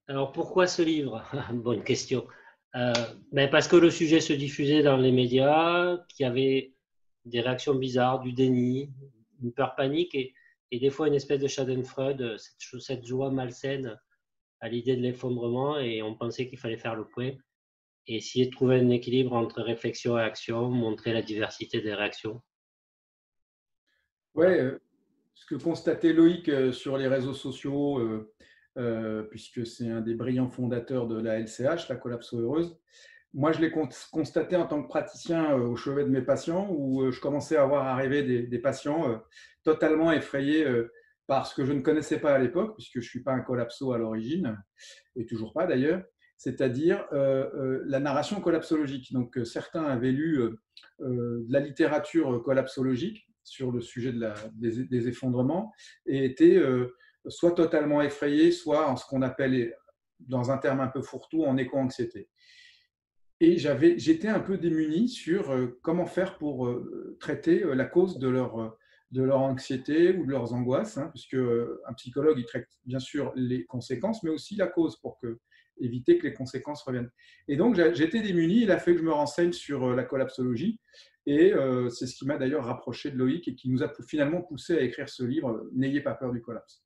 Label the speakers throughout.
Speaker 1: Alors pourquoi ce livre? Bonne question. Euh, Parce que le sujet se diffusait dans les médias, qu'il y avait des réactions bizarres, du déni, une peur panique et des fois une espèce de schadenfreude, cette joie malsaine à l'idée de l'effondrement et on pensait qu'il fallait faire le point et essayer de trouver un équilibre entre réflexion et action, montrer la diversité des réactions.
Speaker 2: Ouais,
Speaker 1: Voilà.
Speaker 2: ce que constatait Loïc sur les réseaux sociaux, puisque c'est un des brillants fondateurs de la LCH, la collapso heureuse, moi je l'ai constaté en tant que praticien au chevet de mes patients, où je commençais à voir arriver des patients totalement effrayés par ce que je ne connaissais pas à l'époque, puisque je ne suis pas un collapso à l'origine, et toujours pas d'ailleurs, c'est-à-dire la narration collapsologique. Donc certains avaient lu de la littérature collapsologique sur le sujet des effondrements et étaient soit totalement effrayés, soit en ce qu'on appelle, dans un terme un peu fourre-tout, en éco-anxiété. Et j'étais un peu démuni sur comment faire pour traiter la cause de leur anxiété ou de leurs angoisses, hein, puisque un psychologue, il traite bien sûr les conséquences, mais aussi la cause pour éviter que les conséquences reviennent. Et donc, j'étais démuni, il a fait que je me renseigne sur la collapsologie, et c'est ce qui m'a d'ailleurs rapproché de Loïc et qui nous a finalement poussé à écrire ce livre, N'ayez pas peur du collapse.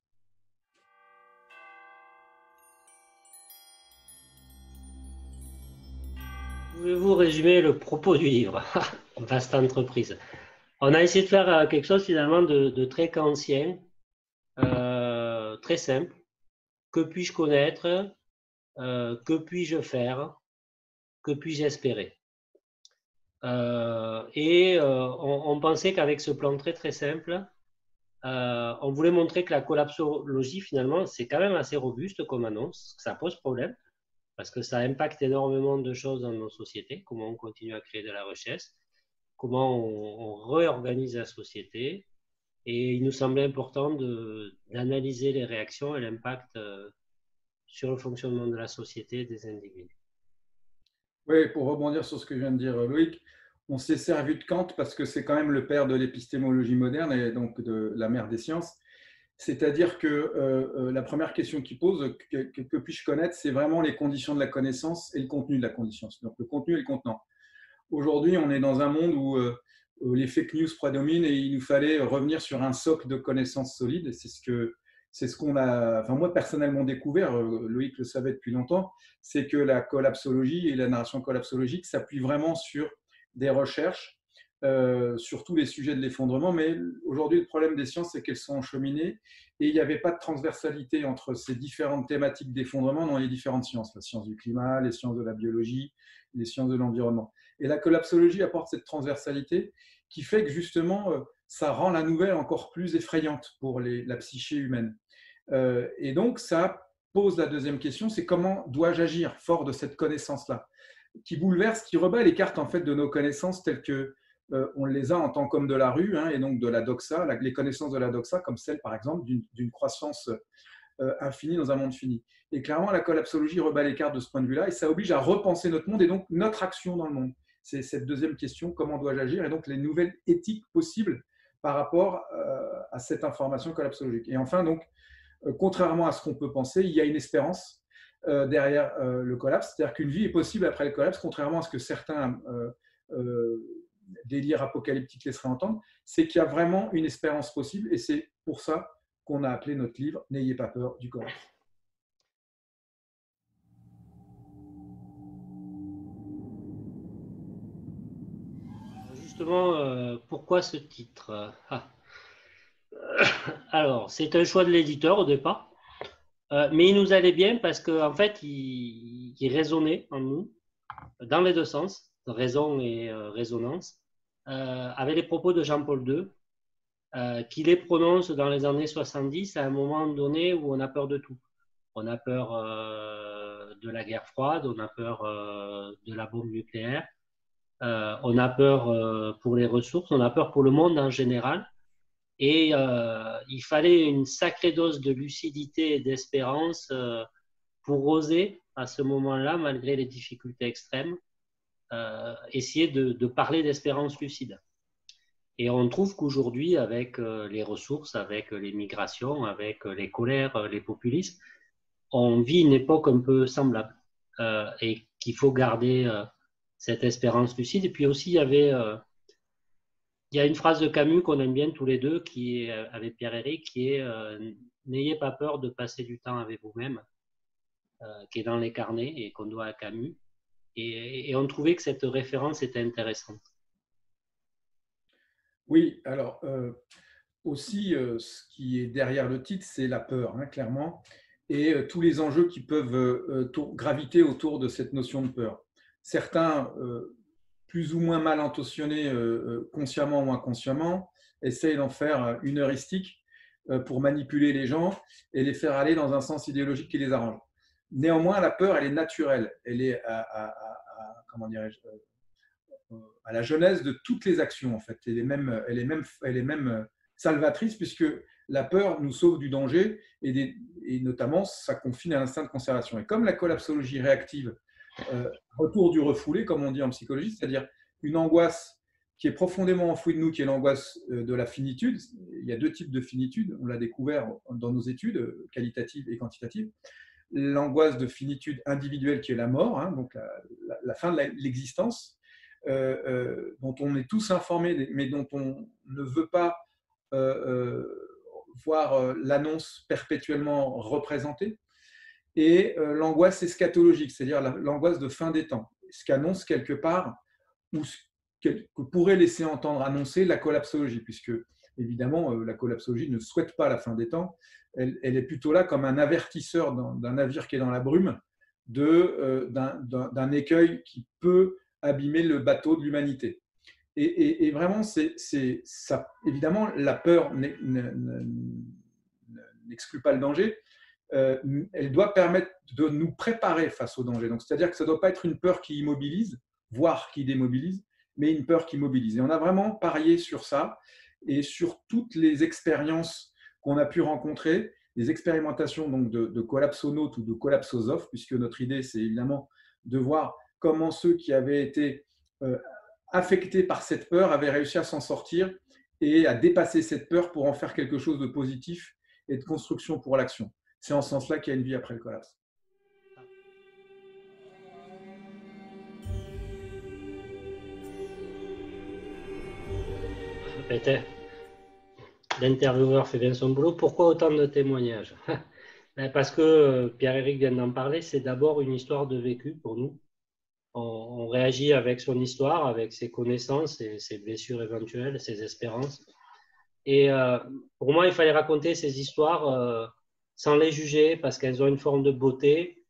Speaker 1: Pouvez-vous résumer le propos du livre? Vaste entreprise. On a essayé de faire quelque chose finalement de très kantien, très simple. Que puis-je connaître? Que puis-je faire? Que puis-je espérer? On pensait qu'avec ce plan très très simple, on voulait montrer que la collapsologie finalement c'est quand même assez robuste comme annonce, ça pose problème parce que ça impacte énormément de choses dans nos sociétés, comment on continue à créer de la richesse, comment on réorganise la société. Et il nous semblait important d'analyser les réactions et l'impact sur le fonctionnement de la société et des individus.
Speaker 2: Oui, pour rebondir sur ce que vient de dire Loïc, on s'est servi de Kant parce que c'est quand même le père de l'épistémologie moderne et donc de la mère des sciences. C'est-à-dire que la première question qu'il pose, que puis-je connaître, c'est vraiment les conditions de la connaissance et le contenu de la condition. Donc le contenu et le contenant. Aujourd'hui, on est dans un monde où les fake news prédominent et il nous fallait revenir sur un socle de connaissances solides. C'est ce qu'on a, enfin moi personnellement découvert, Loïc le savait depuis longtemps, c'est que la collapsologie et la narration collapsologique s'appuient vraiment sur des recherches sur tous les sujets de l'effondrement. Mais aujourd'hui, le problème des sciences, c'est qu'elles sont encheminées et il n'y avait pas de transversalité entre ces différentes thématiques d'effondrement dans les différentes sciences, la science du climat, les sciences de la biologie, les sciences de l'environnement. Et la collapsologie apporte cette transversalité qui fait que justement, ça rend la nouvelle encore plus effrayante pour la psyché humaine. Et donc, ça pose la deuxième question, c'est comment dois-je agir fort de cette connaissance-là, qui bouleverse, qui rebat les cartes en fait de nos connaissances telles que on les a en tant qu'hommes de la rue, hein, et donc de la doxa, les connaissances de la doxa, comme celle par exemple d'une croissance infinie dans un monde fini. Et clairement, la collapsologie rebat les cartes de ce point de vue-là, et ça oblige à repenser notre monde et donc notre action dans le monde. C'est cette deuxième question, comment dois-je agir, et donc les nouvelles éthiques possibles par rapport à cette information collapsologique. Et enfin, donc, contrairement à ce qu'on peut penser, il y a une espérance derrière le collapse, c'est-à-dire qu'une vie est possible après le collapse, contrairement à ce que certains délires apocalyptiques laisseraient entendre, c'est qu'il y a vraiment une espérance possible, et c'est pour ça qu'on a appelé notre livre N'ayez pas peur du collapse.
Speaker 1: Justement, pourquoi ce titre? Alors, c'est un choix de l'éditeur au départ, mais il nous allait bien parce qu'en fait, il résonnait en nous, dans les deux sens, raison et résonance, avec les propos de Jean-Paul II, qui les prononce dans les années 70 à un moment donné où on a peur de tout. On a peur de la guerre froide, on a peur de la bombe nucléaire, on a peur pour les ressources, on a peur pour le monde en général. Et il fallait une sacrée dose de lucidité et d'espérance pour oser, à ce moment-là, malgré les difficultés extrêmes, essayer de parler d'espérance lucide. Et on trouve qu'aujourd'hui, avec les ressources, avec les migrations, avec les colères, les populismes, on vit une époque un peu semblable et qu'il faut garder cette espérance lucide. Et puis aussi, il y a une phrase de Camus qu'on aime bien tous les deux, qui est avec Pierre-Éric, qui est n'ayez pas peur de passer du temps avec vous-même, qui est dans les carnets et qu'on doit à Camus. Et on trouvait que cette référence était intéressante.
Speaker 2: Oui, alors aussi, ce qui est derrière le titre, c'est la peur, hein, clairement, et tous les enjeux qui peuvent graviter autour de cette notion de peur. Certains, plus ou moins mal intentionnés, consciemment ou inconsciemment, essayent d'en faire une heuristique pour manipuler les gens et les faire aller dans un sens idéologique qui les arrange. Néanmoins, la peur, elle est naturelle. Elle est comment dirais-je, à la genèse de toutes les actions, en fait. Elle est même salvatrice, puisque la peur nous sauve du danger et notamment, ça confine à l'instinct de conservation. Et comme la collapsologie réactive, retour du refoulé, comme on dit en psychologie, c'est-à-dire une angoisse qui est profondément enfouie de nous, qui est l'angoisse de la finitude. Il y a deux types de finitude, on l'a découvert dans nos études qualitatives et quantitatives. L'angoisse de finitude individuelle qui est la mort, hein, donc la fin de l'existence, dont on est tous informés, mais dont on ne veut pas voir l'annonce perpétuellement représentée, et l'angoisse eschatologique, c'est-à-dire l'angoisse de fin des temps, ce qu'annonce quelque part, ou ce que pourrait laisser entendre annoncer la collapsologie, puisque évidemment la collapsologie ne souhaite pas la fin des temps, elle est plutôt là comme un avertisseur d'un navire qui est dans la brume, d'un écueil qui peut abîmer le bateau de l'humanité. Et vraiment, ça, évidemment, la peur n'exclut pas le danger. Elle doit permettre de nous préparer face au danger. Donc, c'est-à-dire que ça ne doit pas être une peur qui immobilise, voire qui démobilise, mais une peur qui mobilise. Et on a vraiment parié sur ça et sur toutes les expériences qu'on a pu rencontrer, les expérimentations donc de collapsonautes ou de collapsosophes, puisque notre idée, c'est évidemment de voir comment ceux qui avaient été affectés par cette peur avaient réussi à s'en sortir et à dépasser cette peur pour en faire quelque chose de positif et de construction pour l'action. C'est en ce sens-là qu'il y a une vie après le collapse.
Speaker 1: L'intervieweur fait bien son boulot. Pourquoi autant de témoignages? Parce que Pierre-Éric vient d'en parler, c'est d'abord une histoire de vécu pour nous. On réagit avec son histoire, avec ses connaissances, ses blessures éventuelles, ses espérances. Et pour moi, il fallait raconter ces histoires sans les juger parce qu'elles ont une forme de beauté.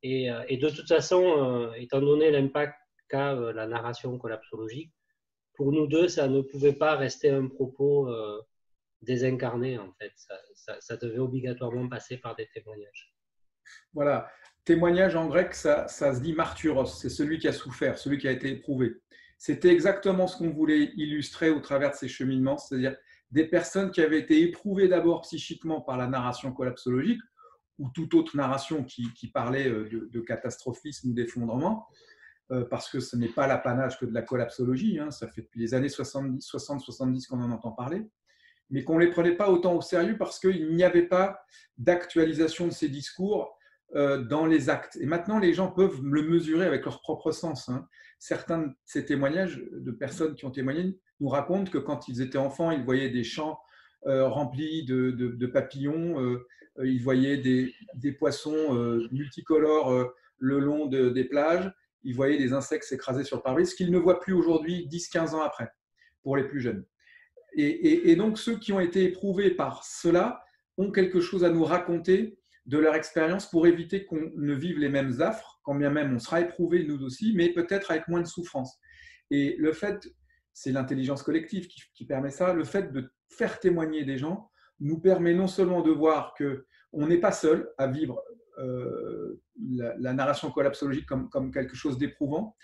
Speaker 1: Et de toute façon, étant donné l'impact qu'a la narration collapsologique, pour nous deux, ça ne pouvait pas rester un propos désincarné, en fait. Ça devait obligatoirement passer par des témoignages.
Speaker 2: Voilà. Témoignage en grec, ça se dit martyros, c'est celui qui a souffert, celui qui a été éprouvé. C'était exactement ce qu'on voulait illustrer au travers de ces cheminements, c'est-à-dire des personnes qui avaient été éprouvées d'abord psychiquement par la narration collapsologique ou toute autre narration qui parlait de catastrophisme ou d'effondrement, parce que ce n'est pas l'apanage que de la collapsologie, hein, ça fait depuis les années 60-70 qu'on en entend parler, mais qu'on ne les prenait pas autant au sérieux parce qu'il n'y avait pas d'actualisation de ces discours dans les actes. Et maintenant, les gens peuvent le mesurer avec leur propre sens. Hein. Certains de ces témoignages de personnes qui ont témoigné nous racontent que quand ils étaient enfants, ils voyaient des champs remplis de papillons, ils voyaient des poissons multicolores le long des plages, ils voyaient des insectes s'écraser sur le parvis, ce qu'ils ne voient plus aujourd'hui, 10-15 ans après, pour les plus jeunes. Et donc, ceux qui ont été éprouvés par cela ont quelque chose à nous raconter de leur expérience pour éviter qu'on ne vive les mêmes affres, quand bien même on sera éprouvé nous aussi, mais peut-être avec moins de souffrance. Et le fait, c'est l'intelligence collective qui permet ça, le fait de faire témoigner des gens nous permet non seulement de voir qu'on n'est pas seul à vivre la narration collapsologique comme quelque chose d'éprouvant,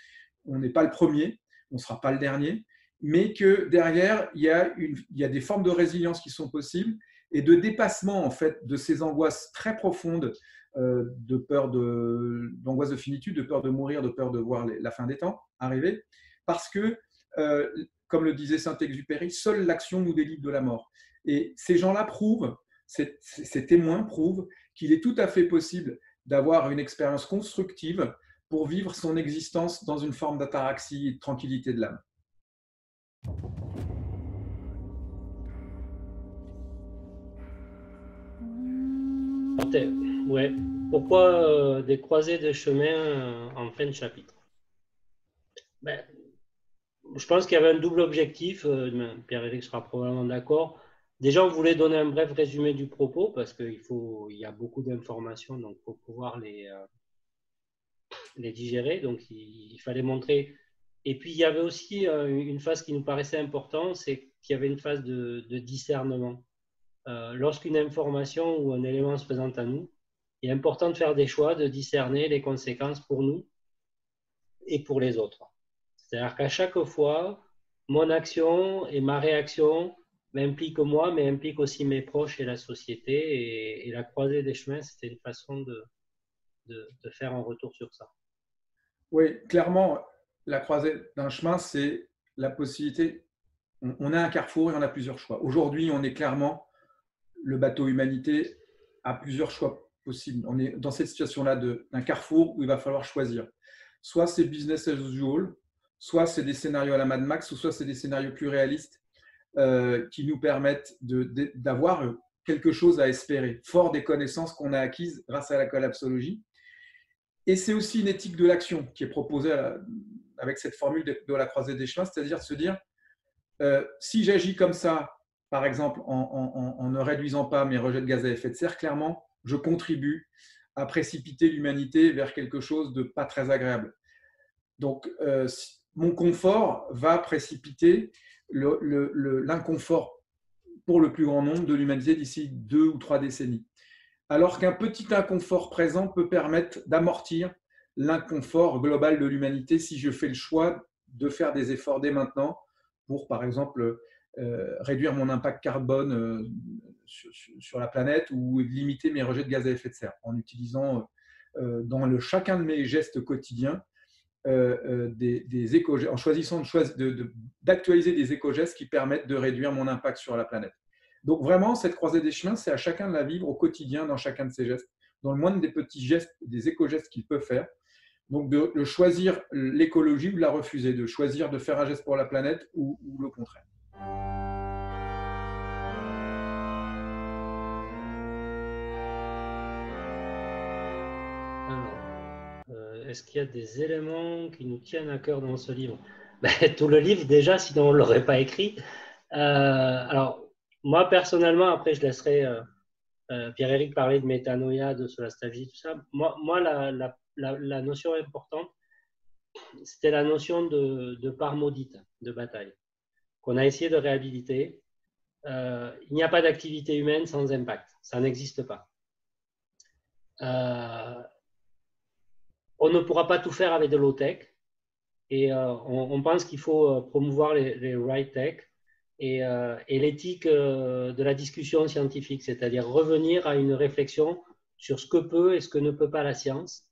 Speaker 2: on n'est pas le premier, on ne sera pas le dernier, mais que derrière, il y a des formes de résilience qui sont possibles et de dépassement en fait, de ces angoisses très profondes de peur d'angoisse de finitude, de peur de mourir, de peur de voir la fin des temps arriver, parce que, comme le disait Saint-Exupéry, seule l'action nous délivre de la mort. Et ces gens-là prouvent, ces témoins prouvent qu'il est tout à fait possible d'avoir une expérience constructive pour vivre son existence dans une forme d'ataraxie et de tranquillité de l'âme.
Speaker 1: Ouais. Pourquoi des croisées de chemin en fin de chapitre? Ben, je pense qu'il y avait un double objectif. Pierre-Éric sera probablement d'accord. Déjà, on voulait donner un bref résumé du propos parce qu'il y a beaucoup d'informations, donc il faut pouvoir les digérer. Donc, il fallait montrer. Et puis, il y avait aussi une phase qui nous paraissait importante, c'est qu'il y avait une phase de discernement. Lorsqu'une information ou un élément se présente à nous, il est important de faire des choix, de discerner les conséquences pour nous et pour les autres. C'est-à-dire qu'à chaque fois, mon action et ma réaction m'impliquent moi, mais impliquent aussi mes proches et la société. Et la croisée des chemins, c'était une façon de faire un retour sur ça.
Speaker 2: Oui, clairement, la croisée d'un chemin, c'est la possibilité. On a un carrefour et on a plusieurs choix. Aujourd'hui, on est clairement, le bateau humanité a plusieurs choix possibles. On est dans cette situation-là d'un carrefour où il va falloir choisir. Soit c'est business as usual, soit c'est des scénarios à la Mad Max, ou soit c'est des scénarios plus réalistes qui nous permettent d'avoir quelque chose à espérer, fort des connaissances qu'on a acquises grâce à la collapsologie. Et c'est aussi une éthique de l'action qui est proposée avec cette formule de la croisée des chemins, c'est-à-dire de se dire, si j'agis comme ça, par exemple, en ne réduisant pas mes rejets de gaz à effet de serre, clairement, je contribue à précipiter l'humanité vers quelque chose de pas très agréable. Donc, mon confort va précipiter l'inconfort pour le plus grand nombre de l'humanité d'ici 2 ou 3 décennies. Alors qu'un petit inconfort présent peut permettre d'amortir l'inconfort global de l'humanité si je fais le choix de faire des efforts dès maintenant pour, par exemple, réduire mon impact carbone sur la planète ou limiter mes rejets de gaz à effet de serre en utilisant dans chacun de mes gestes quotidiens des éco-gestes, en choisissant d'actualiser des éco-gestes qui permettent de réduire mon impact sur la planète. Donc vraiment, cette croisée des chemins, c'est à chacun de la vivre au quotidien dans chacun de ses gestes, dans le moindre des petits gestes, des éco-gestes qu'il peut faire. Donc de choisir l'écologie ou de la refuser, de choisir de faire un geste pour la planète ou le contraire.
Speaker 1: Est-ce qu'il y a des éléments qui nous tiennent à cœur dans ce livre? Tout le livre déjà, sinon on ne l'aurait pas écrit. Alors, moi personnellement, après je laisserai Pierre-Éric parler de métanoïa, de solastalgie, tout ça. Moi la notion importante, c'était la notion de part maudite, de bataille, qu'on a essayé de réhabiliter. Il n'y a pas d'activité humaine sans impact, ça n'existe pas. On ne pourra pas tout faire avec de low-tech et on pense qu'il faut promouvoir les right tech et l'éthique de la discussion scientifique, c'est-à-dire revenir à une réflexion sur ce que peut et ce que ne peut pas la science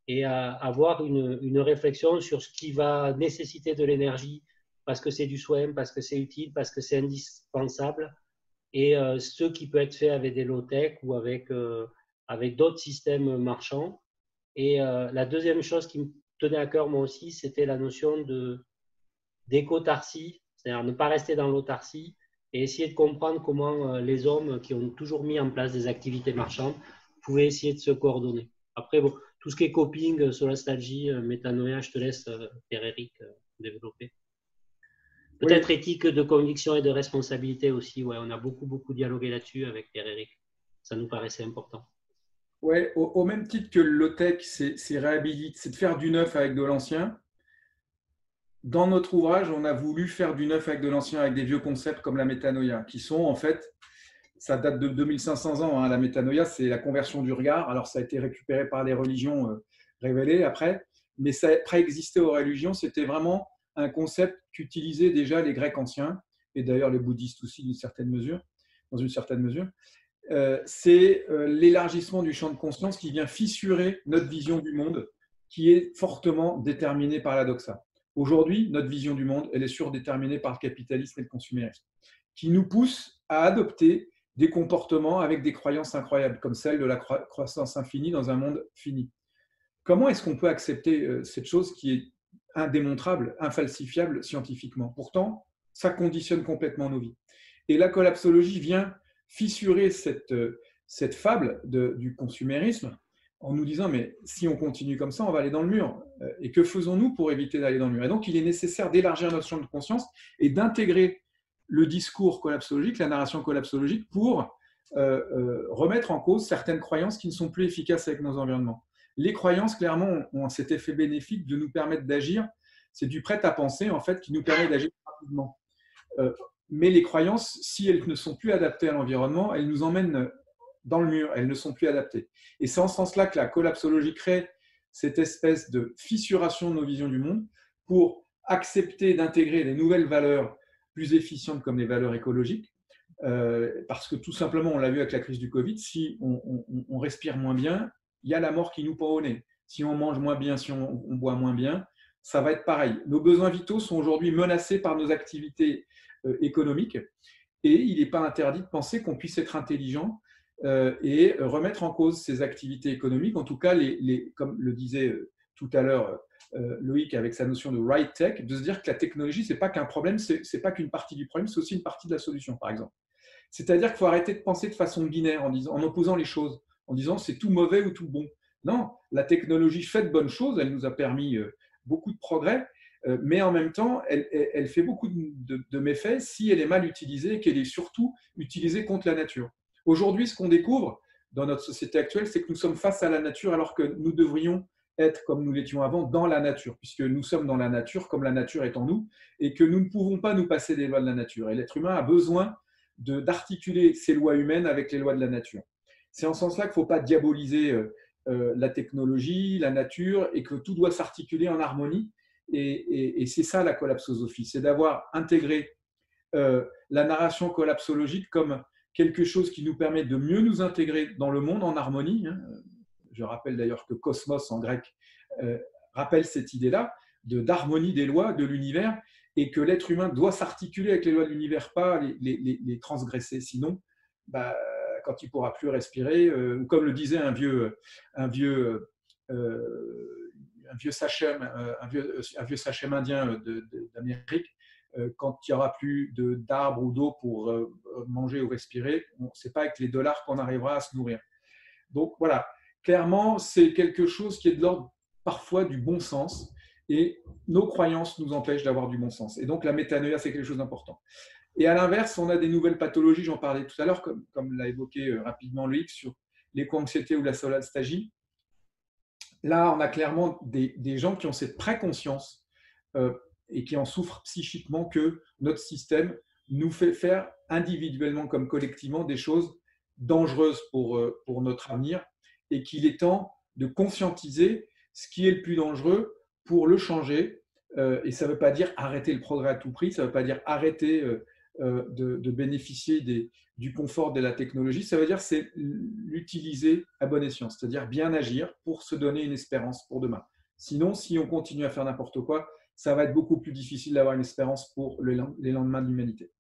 Speaker 1: et avoir une réflexion sur ce qui va nécessiter de l'énergie parce que c'est du soin, parce que c'est utile, parce que c'est indispensable et ce qui peut être fait avec des low-tech ou avec d'autres systèmes marchands. Et la deuxième chose qui me tenait à cœur moi aussi, c'était la notion d'écotarsie, c'est-à-dire ne pas rester dans l'autarcie et essayer de comprendre comment les hommes qui ont toujours mis en place des activités marchandes pouvaient essayer de se coordonner. Après, bon, tout ce qui est coping, solastalgie, métanoïa, je te laisse, Pierre-Éric, développer. Peut-être oui. Éthique de conviction et de responsabilité aussi. Ouais, on a beaucoup dialogué là-dessus avec Pierre-Éric. Ça nous paraissait important.
Speaker 2: Oui, au même titre que le low-tech, c'est de faire du neuf avec de l'ancien. Dans notre ouvrage, on a voulu faire du neuf avec de l'ancien, avec des vieux concepts comme la métanoïa, qui sont en fait, ça date de 2500 ans. Hein, la métanoïa, c'est la conversion du regard. Alors, ça a été récupéré par les religions révélées après, mais ça préexistait aux religions. C'était vraiment un concept qu'utilisaient déjà les Grecs anciens, et d'ailleurs les bouddhistes aussi, dans une certaine mesure. C'est l'élargissement du champ de conscience qui vient fissurer notre vision du monde, qui est fortement déterminée par la doxa. Aujourd'hui, notre vision du monde, elle est surdéterminée par le capitalisme et le consumérisme, qui nous pousse à adopter des comportements avec des croyances incroyables, comme celle de la croissance infinie dans un monde fini. Comment est-ce qu'on peut accepter cette chose qui est indémontrable, infalsifiable scientifiquement? Pourtant, ça conditionne complètement nos vies. Et la collapsologie vient fissurer cette fable du consumérisme en nous disant, mais si on continue comme ça, on va aller dans le mur. Et que faisons-nous pour éviter d'aller dans le mur? Et donc, il est nécessaire d'élargir notre champ de conscience et d'intégrer le discours collapsologique, la narration collapsologique, pour remettre en cause certaines croyances qui ne sont plus efficaces avec nos environnements. Les croyances, clairement, ont cet effet bénéfique de nous permettre d'agir. C'est du prêt-à-penser, en fait, qui nous permet d'agir rapidement. Mais les croyances, si elles ne sont plus adaptées à l'environnement, elles nous emmènent dans le mur, elles ne sont plus adaptées. Et c'est en ce sens-là que la collapsologie crée cette espèce de fissuration de nos visions du monde pour accepter d'intégrer des nouvelles valeurs plus efficientes comme les valeurs écologiques, parce que tout simplement, on l'a vu avec la crise du Covid, si on respire moins bien, il y a la mort qui nous pend au nez. Si on mange moins bien, si on boit moins bien, ça va être pareil. Nos besoins vitaux sont aujourd'hui menacés par nos activités économiques et il n'est pas interdit de penser qu'on puisse être intelligent et remettre en cause ces activités économiques. En tout cas, comme le disait tout à l'heure Loïc avec sa notion de right tech, de se dire que la technologie, ce n'est pas qu'un problème, ce n'est pas qu'une partie du problème, c'est aussi une partie de la solution, par exemple. C'est-à-dire qu'il faut arrêter de penser de façon binaire en opposant les choses, en disant c'est tout mauvais ou tout bon. Non, la technologie fait de bonnes choses, elle nous a permis beaucoup de progrès, mais en même temps, elle fait beaucoup de méfaits si elle est mal utilisée et qu'elle est surtout utilisée contre la nature. Aujourd'hui, ce qu'on découvre dans notre société actuelle, c'est que nous sommes face à la nature alors que nous devrions être, comme nous l'étions avant, dans la nature, puisque nous sommes dans la nature comme la nature est en nous, et que nous ne pouvons pas nous passer des lois de la nature. Et l'être humain a besoin d'articuler ces lois humaines avec les lois de la nature. C'est en ce sens-là qu'il ne faut pas diaboliser la technologie, la nature, et que tout doit s'articuler en harmonie. Et c'est ça la collapsosophie, c'est d'avoir intégré la narration collapsologique comme quelque chose qui nous permet de mieux nous intégrer dans le monde en harmonie. Je rappelle d'ailleurs que cosmos en grec rappelle cette idée-là d'harmonie des lois de l'univers et que l'être humain doit s'articuler avec les lois de l'univers, pas les transgresser. Sinon, quand il ne pourra plus respirer, ou comme le disait un vieux sachem indien d'Amérique, quand il n'y aura plus d'arbres ou d'eau pour manger ou respirer, ce n'est pas avec les dollars qu'on arrivera à se nourrir. Donc voilà, clairement, c'est quelque chose qui est de l'ordre parfois du bon sens et nos croyances nous empêchent d'avoir du bon sens. Et donc la métanoïa, c'est quelque chose d'important. Et à l'inverse, on a des nouvelles pathologies, j'en parlais tout à l'heure, comme l'a évoqué rapidement Loïc, sur l'éco-anxiété ou la solastalgie. Là, on a clairement des gens qui ont cette préconscience et qui en souffrent psychiquement que notre système nous fait faire individuellement comme collectivement des choses dangereuses pour notre avenir et qu'il est temps de conscientiser ce qui est le plus dangereux pour le changer. Et ça ne veut pas dire arrêter le progrès à tout prix, ça ne veut pas dire arrêter de bénéficier du confort de la technologie, ça veut dire c'est l'utiliser à bon escient, c'est-à-dire bien agir pour se donner une espérance pour demain. Sinon, si on continue à faire n'importe quoi, ça va être beaucoup plus difficile d'avoir une espérance pour les lendemains de l'humanité.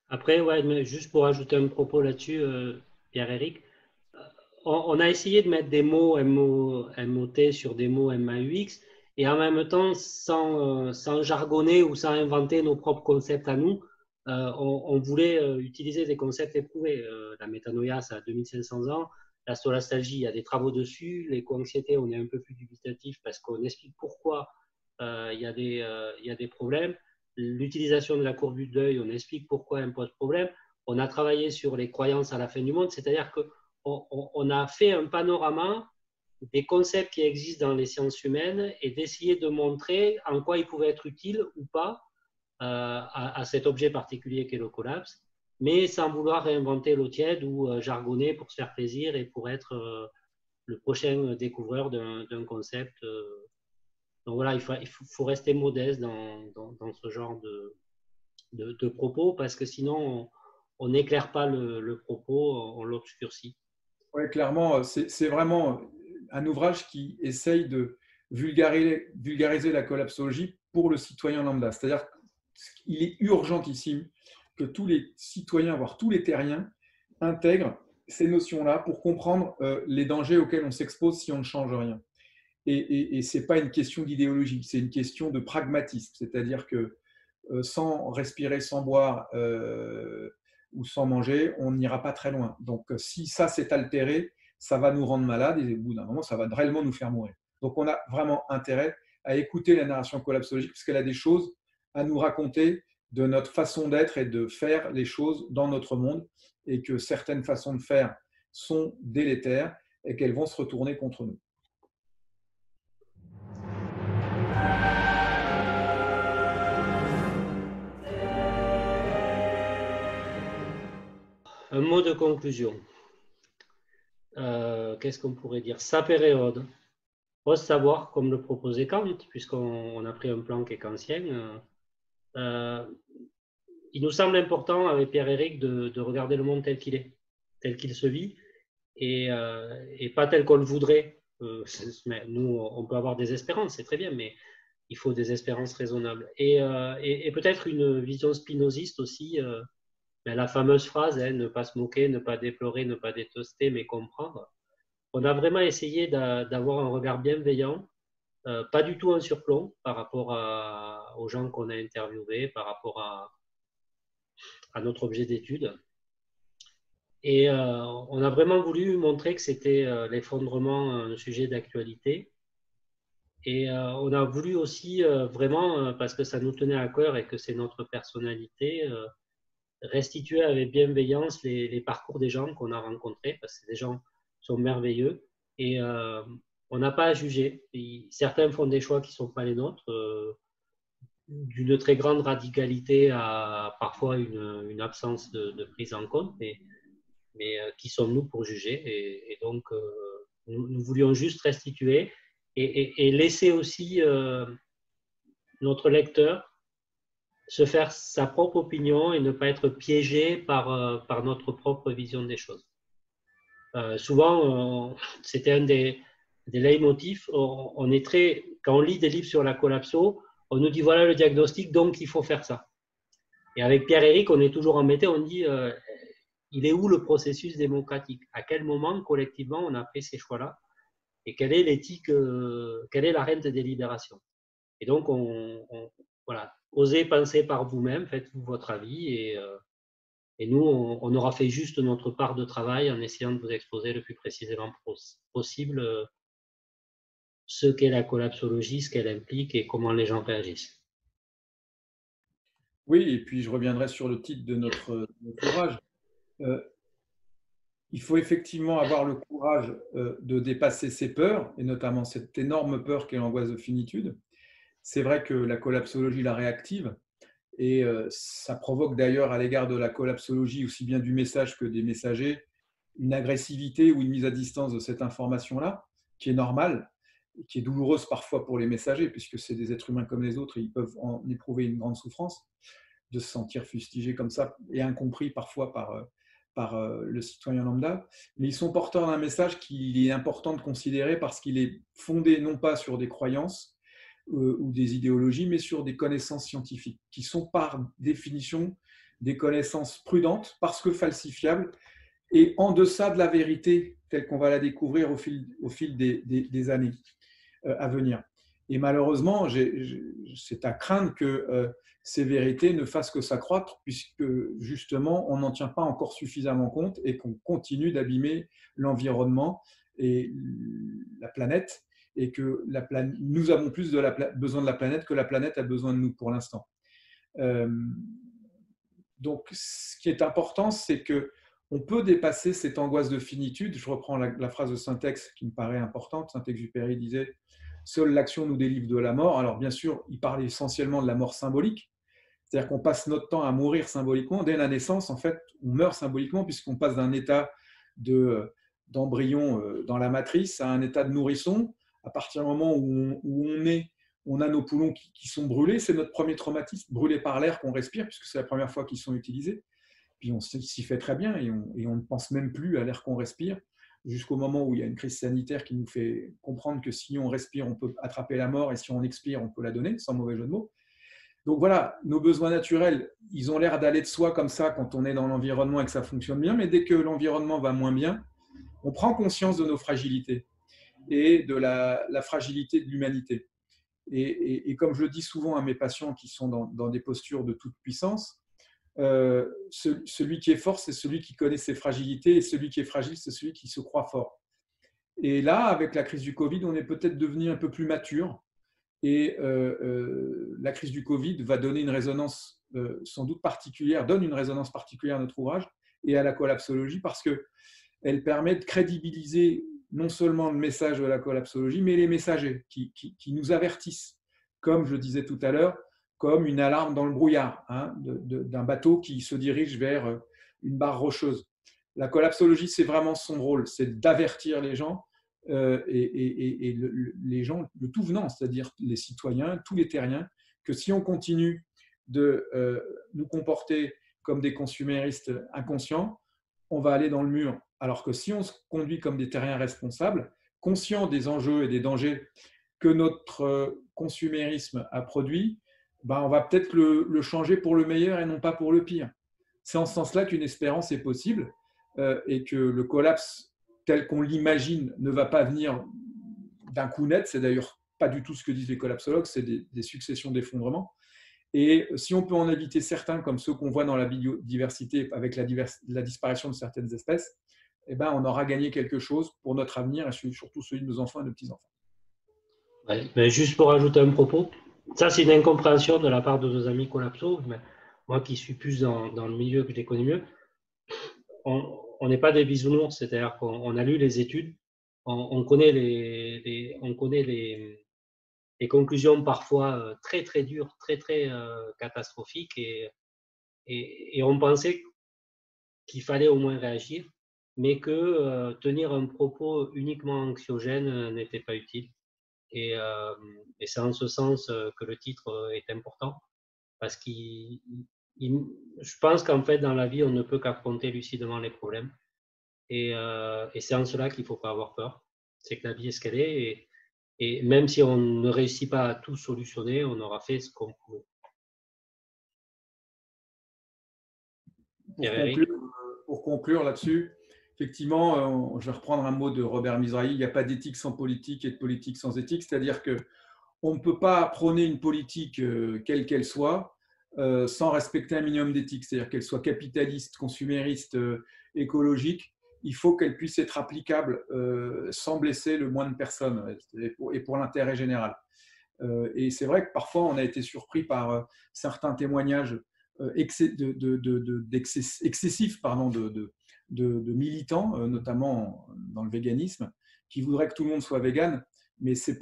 Speaker 1: Après, ouais, mais juste pour ajouter un propos là-dessus, Pierre-Éric, on a essayé de mettre des mots MOT sur des mots MAUX et en même temps, sans jargonner ou sans inventer nos propres concepts à nous, on voulait utiliser des concepts éprouvés. La métanoïa, ça a 2500 ans. La solastalgie, il y a des travaux dessus. L'éco-anxiété, on est un peu plus dubitatif parce qu'on explique pourquoi il y a des problèmes. L'utilisation de la courbe du deuil, on explique pourquoi elle pose problème. On a travaillé sur les croyances à la fin du monde, c'est-à-dire qu'on a fait un panorama des concepts qui existent dans les sciences humaines et d'essayer de montrer en quoi ils pouvaient être utiles ou pas à cet objet particulier qu'est le collapse, mais sans vouloir réinventer l'eau tiède ou jargonner pour se faire plaisir et pour être le prochain découvreur d'un concept. Donc voilà, il faut rester modeste dans ce genre de propos parce que sinon on n'éclaire pas le propos, on l'obscurcit.
Speaker 2: Oui, clairement, c'est vraiment un ouvrage qui essaye de vulgariser la collapsologie pour le citoyen lambda. C'est-à-dire qu'il est urgentissime que tous les citoyens, voire tous les terriens, intègre ces notions-là pour comprendre les dangers auxquels on s'expose si on ne change rien. Et ce n'est pas une question d'idéologie, c'est une question de pragmatisme. C'est-à-dire que sans respirer, sans boire ou sans manger, on n'ira pas très loin. Donc si ça s'est altéré, ça va nous rendre malades et au bout d'un moment, ça va réellement nous faire mourir. Donc on a vraiment intérêt à écouter la narration collapsologique parce qu'elle a des choses à nous raconter de notre façon d'être et de faire les choses dans notre monde et que certaines façons de faire sont délétères et qu'elles vont se retourner contre nous.
Speaker 1: Un mot de conclusion. Qu'est-ce qu'on pourrait dire? Sa période, ose savoir, comme le proposait Kant, puisqu'on a pris un plan qui est kantien, il nous semble important avec Pierre-Éric de regarder le monde tel qu'il est, tel qu'il se vit, et pas tel qu'on le voudrait. Nous, on peut avoir des espérances, c'est très bien, mais il faut des espérances raisonnables. Et peut-être une vision spinoziste aussi, la fameuse phrase, ne pas se moquer, ne pas déplorer, ne pas détester, mais comprendre. On a vraiment essayé d'avoir un regard bienveillant, pas du tout un surplomb par rapport aux gens qu'on a interviewés, par rapport à notre objet d'étude. Et on a vraiment voulu montrer que c'était l'effondrement un sujet d'actualité. Et on a voulu aussi vraiment, parce que ça nous tenait à cœur et que c'est notre personnalité, restituer avec bienveillance les parcours des gens qu'on a rencontrés, parce que des gens sont merveilleux. Et on n'a pas à juger. Certains font des choix qui ne sont pas les nôtres, d'une très grande radicalité à parfois une absence de prise en compte, mais qui sommes-nous pour juger? Et donc, nous voulions juste restituer et laisser aussi notre lecteur se faire sa propre opinion et ne pas être piégé par notre propre vision des choses. Souvent, c'était un des leitmotifs. On est très, quand on lit des livres sur la collapso, on nous dit voilà le diagnostic, donc il faut faire ça. Et avec Pierre-Éric, on est toujours embêté, on dit il est où le processus démocratique? À quel moment, collectivement, on a fait ces choix-là? Et quelle est l'éthique, quelle est la règle de délibération? Et donc, voilà, osez penser par vous-même, faites-vous votre avis et nous, on aura fait juste notre part de travail en essayant de vous exposer le plus précisément possible ce qu'est la collapsologie, ce qu'elle implique et comment les gens réagissent.
Speaker 2: Oui, et puis je reviendrai sur le titre de notre ouvrage. Il faut effectivement avoir le courage de dépasser ses peurs, et notamment cette énorme peur qu'est l'angoisse de finitude. C'est vrai que la collapsologie la réactive, et ça provoque d'ailleurs à l'égard de la collapsologie, aussi bien du message que des messagers, une agressivité ou une mise à distance de cette information-là, qui est normale, qui est douloureuse parfois pour les messagers, puisque c'est des êtres humains comme les autres, et ils peuvent en éprouver une grande souffrance de se sentir fustigés comme ça, et incompris parfois par le citoyen lambda. Mais ils sont porteurs d'un message qu'il est important de considérer parce qu'il est fondé non pas sur des croyances, ou des idéologies, mais sur des connaissances scientifiques, qui sont par définition des connaissances prudentes, parce que falsifiables, et en deçà de la vérité telle qu'on va la découvrir au fil des années à venir. Et malheureusement, c'est à craindre que ces vérités ne fassent que s'accroître, puisque justement, on n'en tient pas encore suffisamment compte et qu'on continue d'abîmer l'environnement et la planète, et que nous avons plus besoin de la planète que la planète a besoin de nous pour l'instant. Donc, ce qui est important, c'est qu'on peut dépasser cette angoisse de finitude. Je reprends la phrase de Saint-Ex qui me paraît importante. Saint-Exupéry disait « Seule l'action nous délivre de la mort ». Alors, bien sûr, il parlait essentiellement de la mort symbolique. C'est-à-dire qu'on passe notre temps à mourir symboliquement. Dès la naissance, en fait, on meurt symboliquement puisqu'on passe d'un état d'embryon dans la matrice à un état de nourrisson. À partir du moment où on est, on a nos poumons qui sont brûlés. C'est notre premier traumatisme, brûlés par l'air qu'on respire, puisque c'est la première fois qu'ils sont utilisés. Puis on s'y fait très bien et on ne pense même plus à l'air qu'on respire, jusqu'au moment où il y a une crise sanitaire qui nous fait comprendre que si on respire, on peut attraper la mort, et si on expire, on peut la donner, sans mauvais jeu de mots. Donc voilà, nos besoins naturels, ils ont l'air d'aller de soi comme ça quand on est dans l'environnement et que ça fonctionne bien, mais dès que l'environnement va moins bien, on prend conscience de nos fragilités et de la fragilité de l'humanité. Et comme je le dis souvent à mes patients qui sont dans des postures de toute puissance, celui qui est fort, c'est celui qui connaît ses fragilités, et celui qui est fragile, c'est celui qui se croit fort. Et là, avec la crise du Covid, on est peut-être devenu un peu plus mature, et la crise du Covid va donner une résonance sans doute particulière, donne une résonance particulière à notre ouvrage et à la collapsologie, parce qu'elle permet de crédibiliser non seulement le message de la collapsologie, mais les messagers qui nous avertissent, comme je disais tout à l'heure, comme une alarme dans le brouillard, hein, d'un bateau qui se dirige vers une barre rocheuse. La collapsologie, c'est vraiment son rôle, c'est d'avertir les gens, et les gens, le tout venant, c'est-à-dire les citoyens, tous les terriens, que si on continue de nous comporter comme des consuméristes inconscients, on va aller dans le mur. Alors que si on se conduit comme des terriens responsables, conscients des enjeux et des dangers que notre consumérisme a produit, ben on va peut-être le changer pour le meilleur et non pas pour le pire. C'est en ce sens-là qu'une espérance est possible, et que le collapse tel qu'on l'imagine ne va pas venir d'un coup net. C'est d'ailleurs pas du tout ce que disent les collapsologues, c'est des successions d'effondrements. Et si on peut en éviter certains, comme ceux qu'on voit dans la biodiversité avec la disparition de certaines espèces, eh ben, on aura gagné quelque chose pour notre avenir et surtout celui de nos enfants et de nos petits-enfants.
Speaker 1: Ouais, mais juste pour ajouter un propos, ça c'est une incompréhension de la part de nos amis collapsos, mais moi qui suis plus dans le milieu, que je les connais mieux, on n'est pas des bisounours, c'est-à-dire qu'on a lu les études, on connaît les conclusions parfois très très dures, très très catastrophiques, et on pensait qu'il fallait au moins réagir, mais que tenir un propos uniquement anxiogène n'était pas utile. Et c'est en ce sens que le titre est important, parce qu'il, je pense qu'en fait, dans la vie, on ne peut qu'affronter lucidement les problèmes. Et c'est en cela qu'il ne faut pas avoir peur. C'est que la vie est ce qu'elle est. Et même si on ne réussit pas à tout solutionner, on aura fait ce qu'on pouvait.
Speaker 2: Pour conclure là-dessus, effectivement, je vais reprendre un mot de Robert Mizrahi, il n'y a pas d'éthique sans politique et de politique sans éthique, c'est-à-dire qu'on ne peut pas prôner une politique quelle qu'elle soit sans respecter un minimum d'éthique, c'est-à-dire qu'elle soit capitaliste, consumériste, écologique. Il faut qu'elle puisse être applicable sans blesser le moins de personnes et pour l'intérêt général. Et c'est vrai que parfois on a été surpris par certains témoignages excessifs de militants, notamment dans le véganisme, qui voudraient que tout le monde soit vegan. Mais c'est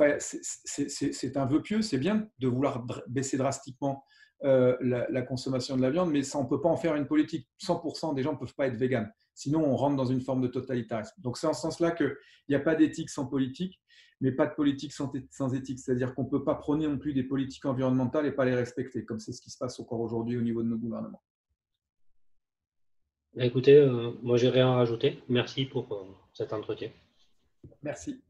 Speaker 2: un vœu pieux, c'est bien de vouloir baisser drastiquement la consommation de la viande, mais ça, on ne peut pas en faire une politique. 100% des gens ne peuvent pas être véganes. Sinon, on rentre dans une forme de totalitarisme. Donc, c'est en ce sens-là qu'il n'y a pas d'éthique sans politique, mais pas de politique sans éthique. C'est-à-dire qu'on ne peut pas prôner non plus des politiques environnementales et pas les respecter, comme c'est ce qui se passe encore aujourd'hui au niveau de nos gouvernements.
Speaker 1: Écoutez, moi, j'ai rien à rajouter. Merci pour cet entretien.
Speaker 2: Merci.